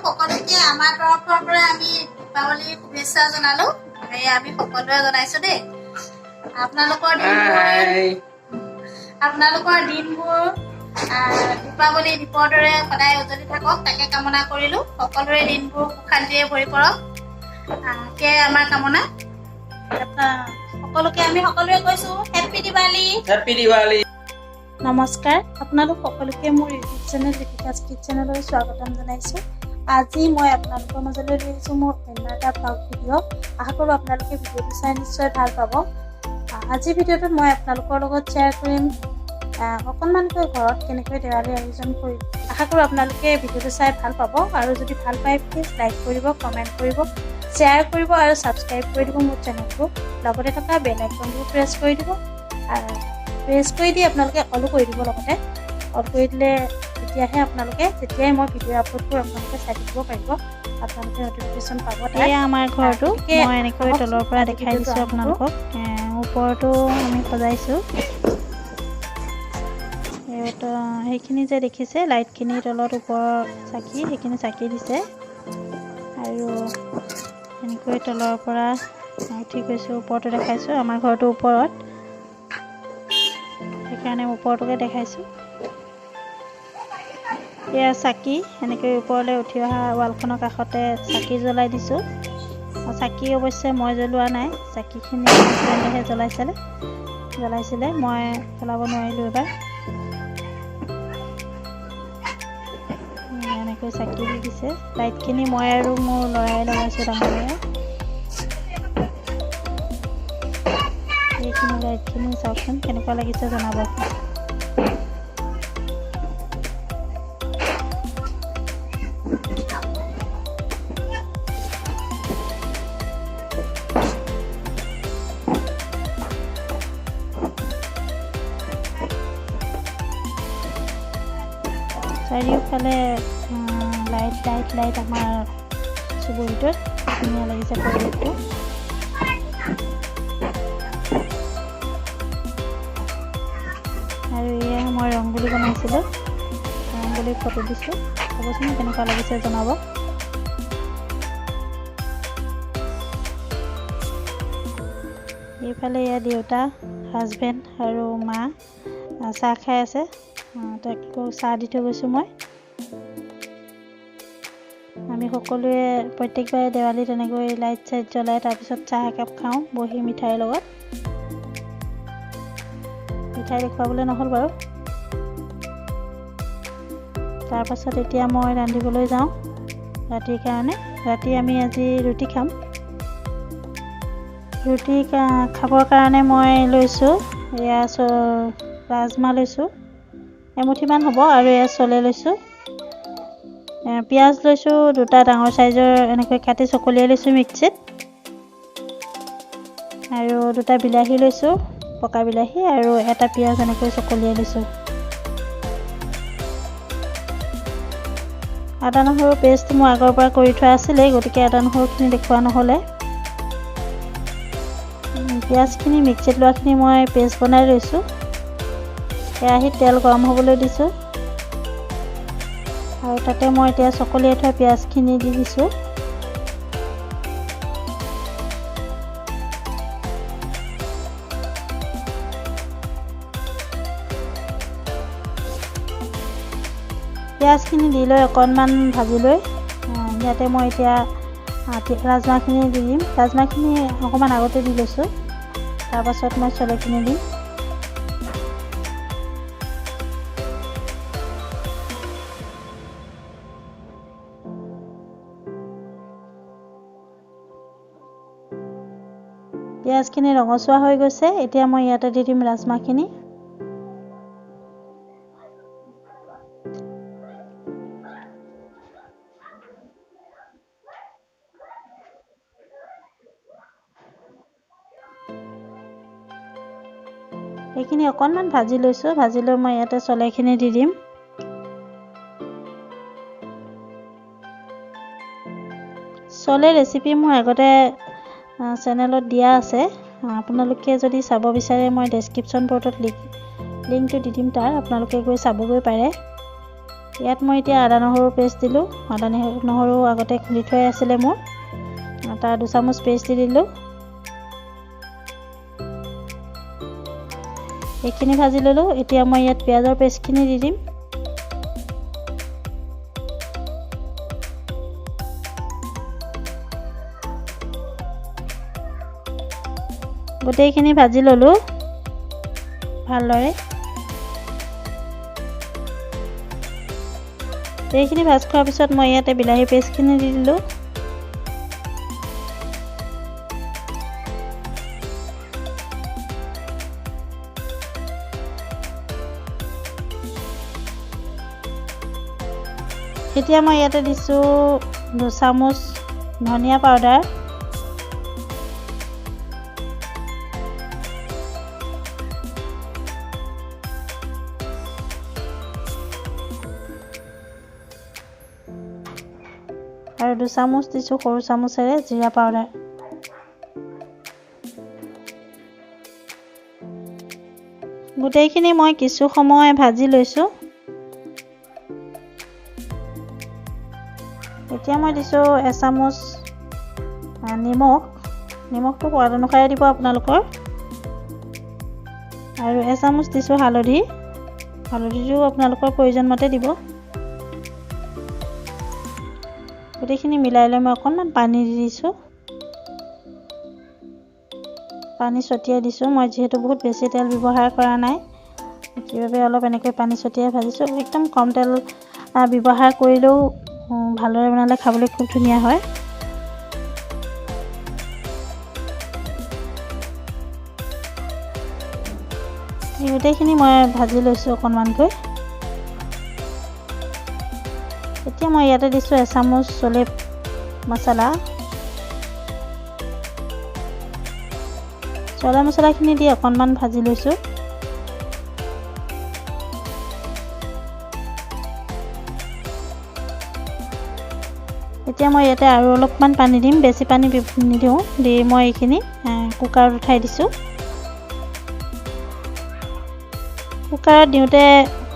সকলোকে আমাৰ তৰফৰ পৰা আমি দীপাৱলীৰ শুভেচ্ছা জনালো। আমি সকলোৱে জনাইছো দেই। আপোনালোকৰ দিনবোৰ দীপাৱলী দীপৰ দৰে সদায় উজ্বলি থাকক তাকে কামনা কৰিলো। সকলোৰে দিনবোৰ সুখ শান্তিৰে ভৰি পৰক সেয়াই আমাৰ কামনা। সকলোকে আমি সকলোৱে কৈছো হেপ্পী দিৱালী। হেপ্পী দিৱালী। নমস্কাৰ, আপোনালোক সকলোকে মোৰ ইউটিউব চেনেল লিপিকাছ কিটচেনলৈ স্বাগতম জনাইছোঁ। আজি মই আপোনালোকৰ মাজলৈ লৈ আহিছোঁ মোৰ অন্য এটা ব্লগ ভিডিঅ'। আশা কৰোঁ আপোনালোকে ভিডিঅ'টো চাই নিশ্চয় ভাল পাব। আজিৰ ভিডিঅ'টোত মই আপোনালোকৰ লগত শ্বেয়াৰ কৰিম অকণমানকৈ ঘৰত কেনেকৈ দেৱালী আয়োজন কৰিম। আশা কৰোঁ আপোনালোকে ভিডিঅ'টো চাই ভাল পাব আৰু যদি ভাল পায় প্লিজ লাইক কৰিব, কমেণ্ট কৰিব, শ্বেয়াৰ কৰিব আৰু ছাবস্ক্ৰাইব কৰি দিব মোৰ চেনেলটো। লগতে থকা বেল আইকনটো প্ৰেছ কৰি দিব। প্ৰেছ কৰি দি আপোনালোকে অলু কৰি দিব। লগতে অল কৰি দিলে তেতিয়াহে আপোনালোকে যেতিয়াই মই ভিডিঅ' আপলোড কৰোঁ আপোনালোকে চাই থাকিব পাৰিব, আপোনালোকে নটিফিকেশ্যন পাব। এয়া আমাৰ ঘৰটো মই এনেকৈ তলৰ পৰা দেখাই দিছোঁ আপোনালোকক। ওপৰতো আমি সজাইছোঁ। সেইখিনি যে দেখিছে লাইটখিনিৰ তলত ওপৰৰ চাকি, সেইখিনি চাকি দিছে আৰু এনেকৈ তলৰ পৰা উঠি গৈছোঁ। ওপৰতো দেখাইছোঁ, আমাৰ ঘৰটো ওপৰত, সেইকাৰণে ওপৰটোকে দেখাইছোঁ। এয়া চাকি এনেকৈ ওপৰলৈ উঠি অহা ৱালখনৰ কাষতে চাকি জ্বলাই দিছোঁ। চাকি অৱশ্যে মই জ্বলোৱা নাই, চাকিখিনি হাজবেণ্ডেহে জ্বলাইছিলে, মই জ্বলাব নোৱাৰিলোঁ এবাৰ। এনেকৈ চাকি দি দিছে। লাইটখিনি মই আৰু মোৰ ল'ৰাই লগাইছোঁ, ডাঙৰ ল'ৰাই। এইখিনি লাইটখিনি চাওকচোন কেনেকুৱা লাগিছে জনাব। চাৰিওফালে লাইট আমাৰ চুবুৰীটোত ধুনীয়া লাগিছে পৰিৱেশটো। আৰু এয়া মই ৰংগুলি বনাইছিলোঁ, ৰংগুলি ফটো দিছোঁ। ক'বচোন কেনেকুৱা লাগিছে জনাব। এইফালে এয়া দেউতা, হাজবেণ্ড আৰু মা চাহ খাই আছে। তাকো চাহ দি থৈ গৈছোঁ মই। আমি সকলোৱে প্ৰত্যেকবাৰে দেৱালী তেনেকৈ লাইট চাইট জ্বলাই তাৰপিছত চাহ একাপ খাওঁ বহি মিঠাইৰ লগত। মিঠাই দেখুৱাবলৈ নহ'ল বাৰু। তাৰপাছত এতিয়া মই ৰান্ধিবলৈ যাওঁ ৰাতিৰ কাৰণে। ৰাতি আমি আজি ৰুটি খাম। ৰুটি খাবৰ কাৰণে মই লৈছোঁ এয়া ৰাজমাহ লৈছোঁ, এমুঠিমান হ'ব, আৰু এয়া চলে লৈছোঁ। পিঁয়াজ লৈছোঁ দুটা ডাঙৰ চাইজৰ, এনেকৈ কাটি চকলিয়াই লৈছোঁ মিক্সিত। আৰু দুটা বিলাহী লৈছোঁ, পকা বিলাহী, আৰু এটা পিঁয়াজ এনেকৈ চকলিয়াই লৈছোঁ। আদা নহৰু পেষ্ট মোৰ আগৰ পৰা কৰি থোৱা আছিলে, গতিকে আদা নহৰুখিনি দেখুওৱা নহ'লে। পিঁয়াজখিনি মিক্সিত লোৱাখিনি মই পেষ্ট বনাই লৈছোঁ। কেৰাহীত তেল গৰম হ'বলৈ দিছোঁ আৰু তাতে মই এতিয়া চকলিয়াই থোৱা পিঁয়াজখিনি দি দিছোঁ। পিঁয়াজখিনি দি লৈ অকণমান ভাজি লৈ ইয়াতে মই এতিয়া ৰাজমাহখিনি দি দিম। ৰাজমাহখিনি অকণমান আগতে দি লৈছোঁ, তাৰপাছত মই চলেখিনি দিম। পিঁয়াজখিনি ৰঙচুৱা হৈ গৈছে, এতিয়া মই ইয়াতে দি দিম ৰাজমাহখিনি। এইখিনি অকণমান ভাজি লৈছোঁ, ভাজি লৈ মই ইয়াতে চলেখিনি দি দিম। চলে ৰেচিপি মোৰ আগতে চেনেলত দিয়া আছে, আপোনালোকে যদি চাব বিচাৰে মই ডেছক্ৰিপশ্যন বক্সত লিংকটো দি দিম, তাৰ আপোনালোকে গৈ চাবগৈ পাৰে। ইয়াত মই এতিয়া আদা নহৰু পেষ্ট দিলোঁ। আদা নহৰু আগতে খুন্দি থোৱাই আছিলে মোৰ, তাৰ 2 চামুচ পেষ্ট দি দিলোঁ। এইখিনি ভাজি ল'লোঁ। এতিয়া মই ইয়াত পিঁয়াজৰ পেষ্টখিনি দি দিম। গোটেইখিনি ভাজি ল'লোঁ ভালদৰে। এইখিনি ভাজ খোৱাৰ পিছত মই ইয়াতে বিলাহী পেষ্টখিনি দি দিলোঁ। এতিয়া মই ইয়াতে দিছোঁ 2 চামুচ ধনিয়া পাউডাৰ, আৰু 2 চামুচ দিছোঁ সৰু চামুচেৰে জিৰা পাউডাৰ। গোটেইখিনি মই কিছু সময় ভাজি লৈছোঁ। এতিয়া মই দিছোঁ 1 চামুচ নিমখটো সোৱাদ অনুসাৰে দিব আপোনালোকৰ, আৰু 1 চামুচ দিছোঁ হালধিটো আপোনালোকৰ প্ৰয়োজন মতে দিব। গোটেইখিনি মিলাই লৈ মই অকণমান পানী দি দিছোঁ। পানী ছটিয়াই দিছোঁ। মই যিহেতু বহুত বেছি তেল ব্যৱহাৰ কৰা নাই, সেইবাবে অলপ এনেকৈ পানী ছটিয়াই ভাজিছোঁ। একদম কম তেল ব্যৱহাৰ কৰিলেও ভালদৰে বনালে খাবলৈ খুব ধুনীয়া হয়। এই গোটেইখিনি মই ভাজি লৈছোঁ অকণমানকৈ। এতিয়া মই ইয়াতে দিছোঁ 1 চামুচ চলে মছলা। চলে মছলাখিনি দি অকণমান ভাজি লৈছোঁ। এতিয়া মই ইয়াতে আৰু অলপমান পানী দিম, বেছি পানী নিদিওঁ। দি মই এইখিনি কুকাৰত উঠাই দিছোঁ। কুকাৰত দিওঁতে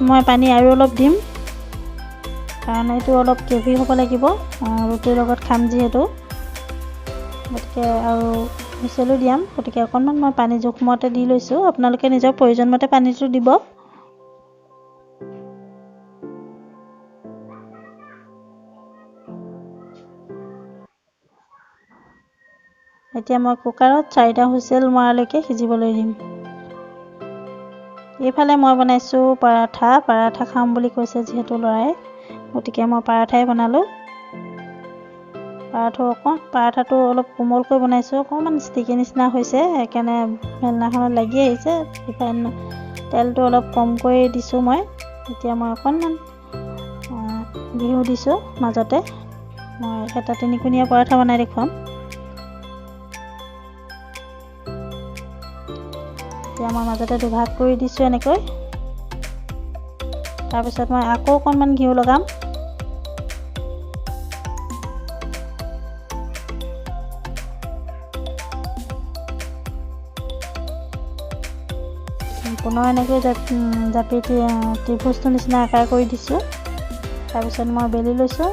মই পানী আৰু অলপ দিম, কাৰণ এইটো অলপ গ্ৰেভি হ'ব লাগিব, ৰুটিৰ লগত খাম যিহেতু, গতিকে আৰু হুইচেলো দিয়াম। গতিকে অকণমান মই পানী জোখমতে দি লৈছোঁ। আপোনালোকে নিজৰ প্ৰয়োজন মতে পানীটো দিব। এতিয়া মই কুকাৰত 4টা হুইচেল মৰালৈকে সিজিবলৈ দিম। এইফালে মই বনাইছোঁ পাৰাঠা খাম বুলি কৈছে যিহেতু ল'ৰাই, গতিকে মই পাৰাঠাই বনালোঁ। পাৰাঠাটো অলপ কোমলকৈ বনাইছোঁ, অকণমান ষ্টিকি নিচিনা হৈছে, সেইকাৰণে বেলনাখনত লাগি আহিছে। তেলটো অলপ কমকৈ দিছোঁ মই। এতিয়া মই অকণমান ঘিউ দিছোঁ মাজতে। মই এটা 3-কোণীয়া পৰঠা বনাই দেখুৱাম। এতিয়া মই মাজতে দুভাগ কৰি দিছোঁ এনেকৈ। তাৰপিছত মই আকৌ অকণমান ঘিউ লগাম। পুনৰ এনেকৈ জাপি ত্ৰিভুজটোৰ নিচিনা আকাৰ কৰি দিছোঁ। তাৰপিছত মই বেলি লৈছোঁ।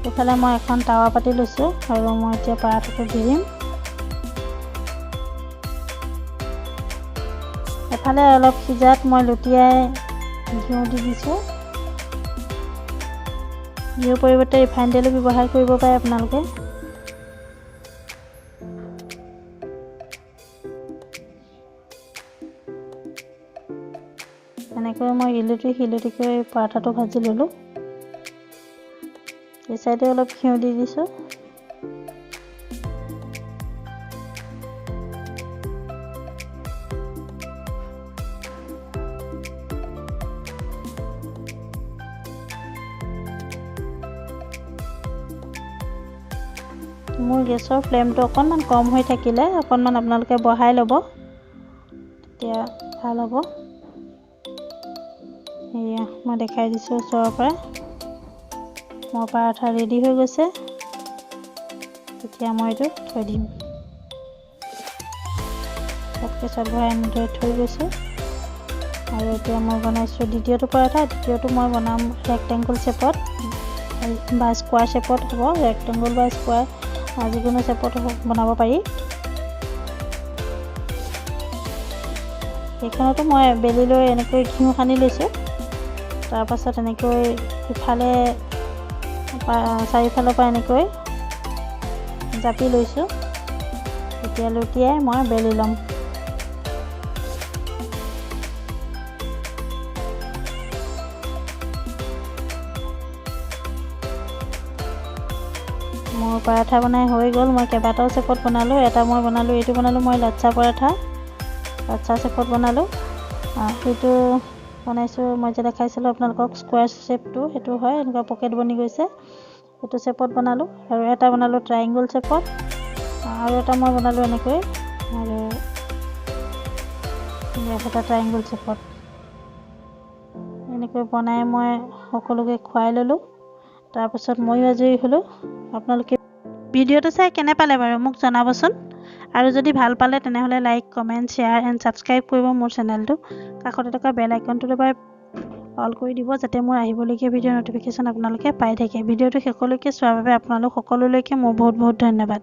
এইফালে মই এখন টাৱা পাতি লৈছোঁ, আৰু মই এতিয়া পৰাঠাটো দি দিম। এফালে অলপ সিজাত মই লুটিয়াই ঘিউ দি দিছোঁ। ঘিউৰ পৰিৱৰ্তে ৰিফাইন তেলো ব্যৱহাৰ কৰিব পাৰে আপোনালোকে। এনেকৈ মই শিলুটিকৈ পৰঠাটো ভাজি ল'লোঁ। এই চাইডে অলপ ঘিউ দি দিছোঁ। মোৰ গেছৰ ফ্লেমটো অকণমান কম হৈ থাকিলে অকণমান আপোনালোকে বঢ়াই ল'ব, তেতিয়া ভাল হ'ব। এয়া মই দেখাই দিছোঁ ওচৰৰ পৰা। মোৰ পৰঠা ৰেডি হৈ গৈছে। তেতিয়া মই এইটো থৈ দিম। কেছত ভৰাই এনেদৰে থৈ গৈছোঁ। আৰু এতিয়া মই বনাইছোঁ দ্বিতীয়টো পৰঠা। দ্বিতীয়টো মই বনাম ৰেক্টেংগুল শ্বেপত বা স্কোৱাৰ শ্বেপত হ'ব। ৰেক্টেংগুল বা স্কোৱাৰ যিকোনো শ্বেপত বনাব পাৰি। সেইখনতো মই বেলি লৈ এনেকৈ ঘিউ সানি লৈছোঁ। তাৰপাছত এনেকৈ ইফালে চাৰিওফালৰ পৰা এনেকৈ জাপি লৈছোঁ। এতিয়া লুটিয়াই মই বেলি ল'ম। মোৰ পৰঠা বনাই হৈ গ'ল। মই কেইবাটাও শ্বেপত বনালোঁ। এটা মই বনালোঁ, এইটো বনালোঁ মই লাচ্ছা পৰঠা, লাচ্ছা শ্বেপত বনালোঁ। সেইটো বনাইছোঁ মই যে দেখাইছিলোঁ আপোনালোকক স্কোৱাৰ শ্বেপটো, সেইটো হয় এনেকুৱা পকেট বনি গৈছে, সেইটো শ্বেপত বনালোঁ। আৰু এটা বনালোঁ ট্ৰাইংগল শ্বেপত, আৰু এটা মই বনালোঁ এনেকৈ, আৰু এটা ট্ৰাইংগল শ্বেপত। এনেকৈ বনাই মই সকলোকে খুৱাই ল'লোঁ। তাৰপাছত ময়ো আজৰি হ'লোঁ। আপোনালোকে ভিডিঅ'টো চাই কেনে পালে বাৰু মোক জনাবচোন। আৰু যদি ভাল পালে তেনেহ'লে like, comment, share and subscribe কৰিব মোৰ চেনেলটো। কাষতে থকা বেল আইকনটো দবাই অল কৰি দিব, যাতে মোৰ আহিবলগীয়া ভিডিঅ'ৰ ন'টিফিকেশ্যন আপোনালোকে পাই থাকে। ভিডিঅ'টো শেষলৈকে চোৱাৰ বাবে আপোনালোক সকলোলৈকে মোৰ বহুত বহুত ধন্যবাদ।